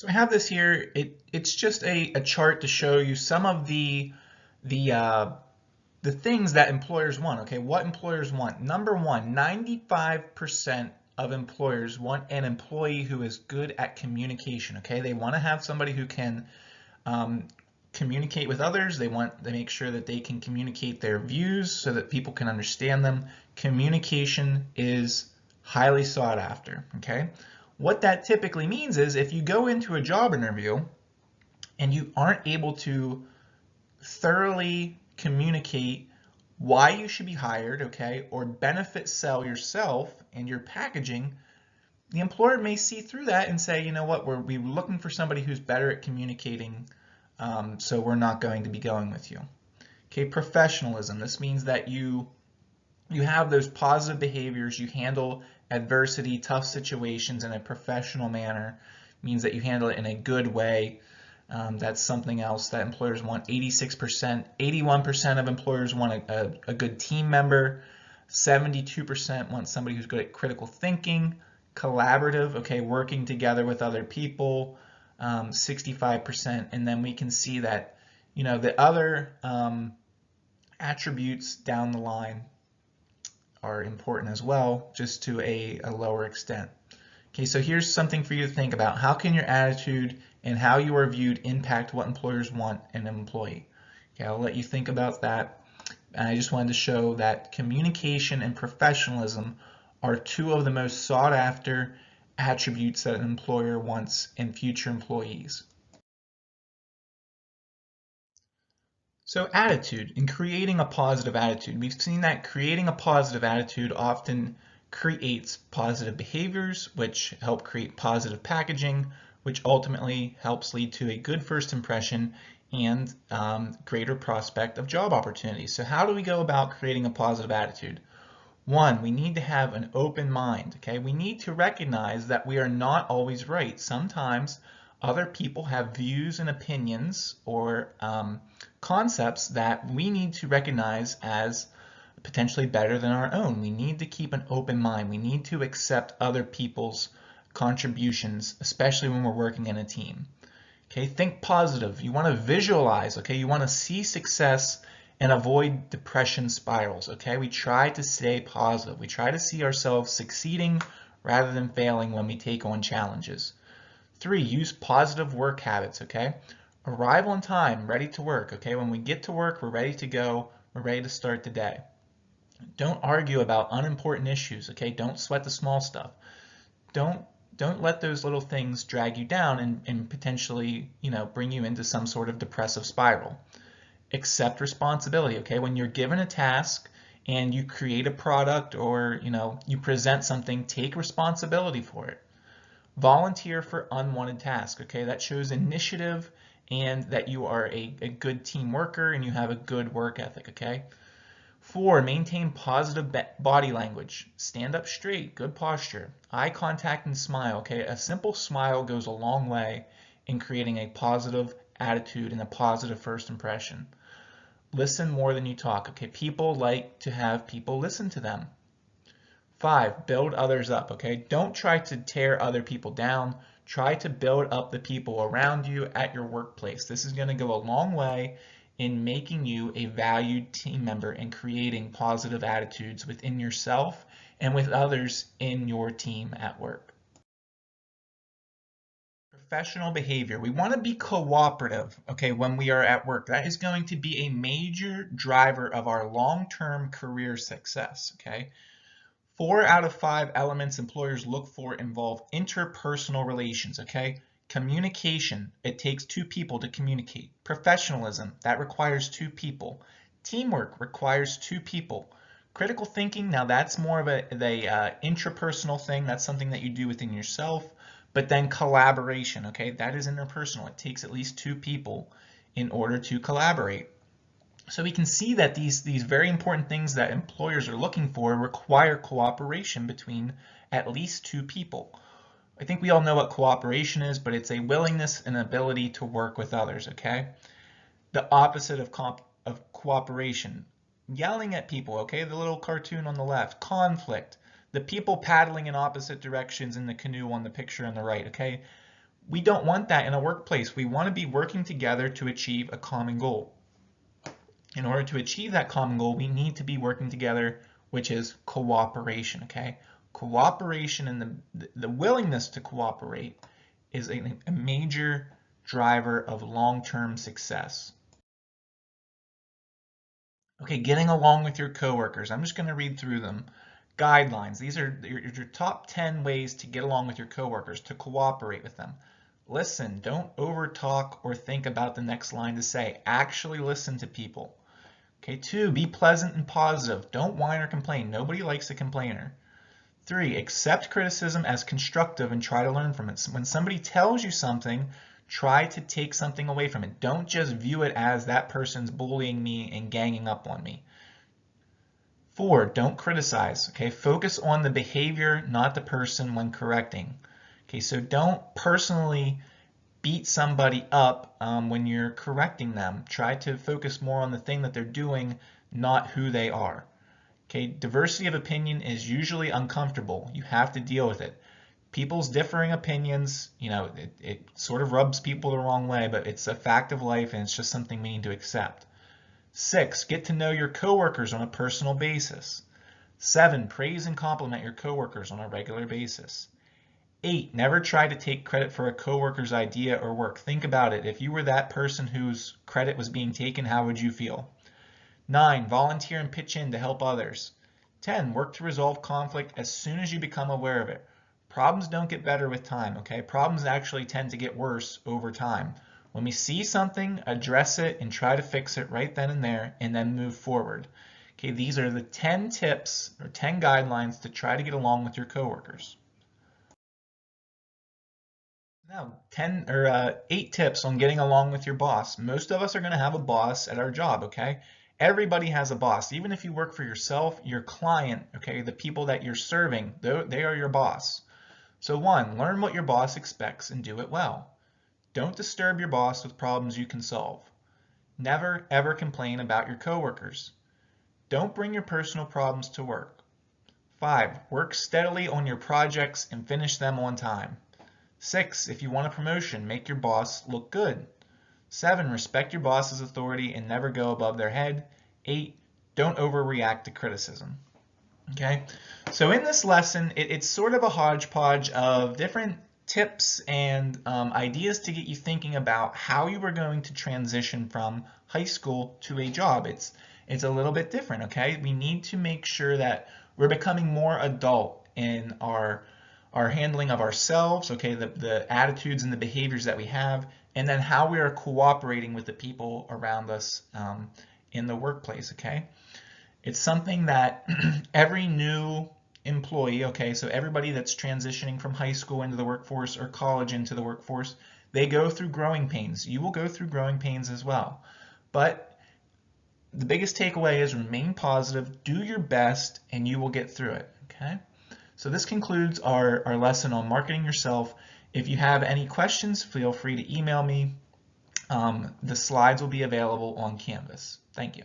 So I have this here. It's just a chart to show you some of the uh, the things that employers want. Okay, what employers want. Number one, 95% of employers want an employee who is good at communication. Okay, they want to have somebody who can um, communicate with others. They want to make sure that they can communicate their views so that people can understand them. Communication is highly sought after. Okay, what that typically means is if you go into a job interview and you aren't able to thoroughly communicate why you should be hired, okay, or benefit sell yourself and your packaging, the employer may see through that and say, you know what, we're looking for somebody who's better at communicating, so we're not going to be going with you. Okay, professionalism. This means that you have those positive behaviors, you handle adversity, tough situations in a professional manner. It means that you handle it in a good way. That's something else that employers want. 86%, 81% of employers want a good team member. 72% want somebody who's good at critical thinking, collaborative, okay, working together with other people, 65%. And then we can see that, you know, the other attributes down the line are important as well, just to a lower extent. Okay, so here's something for you to think about. How can your attitude and how you are viewed impact what employers want in an employee? Okay, I'll let you think about that. And I just wanted to show that communication and professionalism are two of the most sought after attributes that an employer wants in future employees. So attitude and creating a positive attitude. We've seen that creating a positive attitude often creates positive behaviors, which help create positive packaging, which ultimately helps lead to a good first impression and greater prospect of job opportunities. So how do we go about creating a positive attitude? One, we need to have an open mind, okay? We need to recognize that we are not always right. Sometimes other people have views and opinions or concepts that we need to recognize as potentially better than our own. We need to keep an open mind. We need to accept other people's contributions, especially when we're working in a team. Okay, think positive. You want to visualize, okay? You want to see success and avoid depression spirals, okay? We try to stay positive. We try to see ourselves succeeding rather than failing when we take on challenges. 3, use positive work habits, okay? Arrive on time, ready to work, okay? When we get to work, we're ready to go. We're ready to start the day. Don't argue about unimportant issues, okay? Don't sweat the small stuff. Don't let those little things drag you down and potentially, you know, bring you into some sort of depressive spiral. Accept responsibility, okay? When you're given a task and you create a product or, you know, you present something, take responsibility for it. Volunteer for unwanted tasks, okay? That shows initiative and that you are a good team worker and you have a good work ethic, okay? 4, maintain positive body language. Stand up straight, good posture, eye contact and smile, okay? A simple smile goes a long way in creating a positive attitude and a positive first impression. Listen more than you talk, okay? People like to have people listen to them. 5, build others up, okay? Don't try to tear other people down. Try to build up the people around you at your workplace. This is going to go a long way in making you a valued team member and creating positive attitudes within yourself and with others in your team at work. Professional behavior. We want to be cooperative, okay, when we are at work. That is going to be a major driver of our long-term career success, okay? 4 out of 5 elements employers look for involve interpersonal relations, okay? Communication, it takes 2 people to communicate. Professionalism, that requires 2 people. Teamwork requires 2 people. Critical thinking, now that's more of a intrapersonal thing. That's something that you do within yourself. But then collaboration, okay? That is interpersonal. It takes at least 2 people in order to collaborate. So we can see that these very important things that employers are looking for require cooperation between at least 2 people. I think we all know what cooperation is, but it's a willingness and ability to work with others, okay? The opposite of cooperation, yelling at people, okay? The little cartoon on the left, conflict, the people paddling in opposite directions in the canoe on the picture on the right, okay? We don't want that in a workplace. We want to be working together to achieve a common goal. In order to achieve that common goal, we need to be working together, which is cooperation, okay? Cooperation and the willingness to cooperate is a major driver of long-term success. Okay, getting along with your coworkers. I'm just going to read through them. Guidelines. These are your top 10 ways to get along with your coworkers, to cooperate with them. Listen, don't overtalk or think about the next line to say. Actually listen to people. Okay, 2, be pleasant and positive. Don't whine or complain. Nobody likes a complainer. 3, accept criticism as constructive and try to learn from it. When somebody tells you something, try to take something away from it. Don't just view it as that person's bullying me and ganging up on me. 4, don't criticize. Okay, focus on the behavior, not the person when correcting. Okay, so don't personally beat somebody up when you're correcting them. Try to focus more on the thing that they're doing, not who they are. Okay, diversity of opinion is usually uncomfortable. You have to deal with it. People's differing opinions, it sort of rubs people the wrong way, but it's a fact of life and it's just something we need to accept. 6, get to know your coworkers on a personal basis. 7, praise and compliment your coworkers on a regular basis. 8, never try to take credit for a coworker's idea or work. Think about it. If you were that person whose credit was being taken, how would you feel? 9, volunteer and pitch in to help others. 10, work to resolve conflict as soon as you become aware of it. Problems don't get better with time, okay? Problems actually tend to get worse over time. When we see something, address it and try to fix it right then and there, and then move forward. Okay, these are the 10 tips or 10 guidelines to try to get along with your coworkers. Now, 8 tips on getting along with your boss. Most of us are going to have a boss at our job, okay? Everybody has a boss. Even if you work for yourself, your client, okay, the people that you're serving, they are your boss. So 1, learn what your boss expects and do it well. Don't disturb your boss with problems you can solve. Never, ever complain about your coworkers. Don't bring your personal problems to work. 5, work steadily on your projects and finish them on time. 6, if you want a promotion, make your boss look good. 7, respect your boss's authority and never go above their head. 8, don't overreact to criticism. Okay, so in this lesson, it's sort of a hodgepodge of different tips and ideas to get you thinking about how you are going to transition from high school to a job. It's a little bit different, okay? We need to make sure that we're becoming more adult in our handling of ourselves, okay, the attitudes and the behaviors that we have, and then how we are cooperating with the people around us in the workplace, okay? It's something that every new employee, okay, so everybody that's transitioning from high school into the workforce or college into the workforce, they go through growing pains. You will go through growing pains as well. But the biggest takeaway is remain positive, do your best, and you will get through it, okay? So this concludes our lesson on marketing yourself. If you have any questions, feel free to email me. The slides will be available on Canvas. Thank you.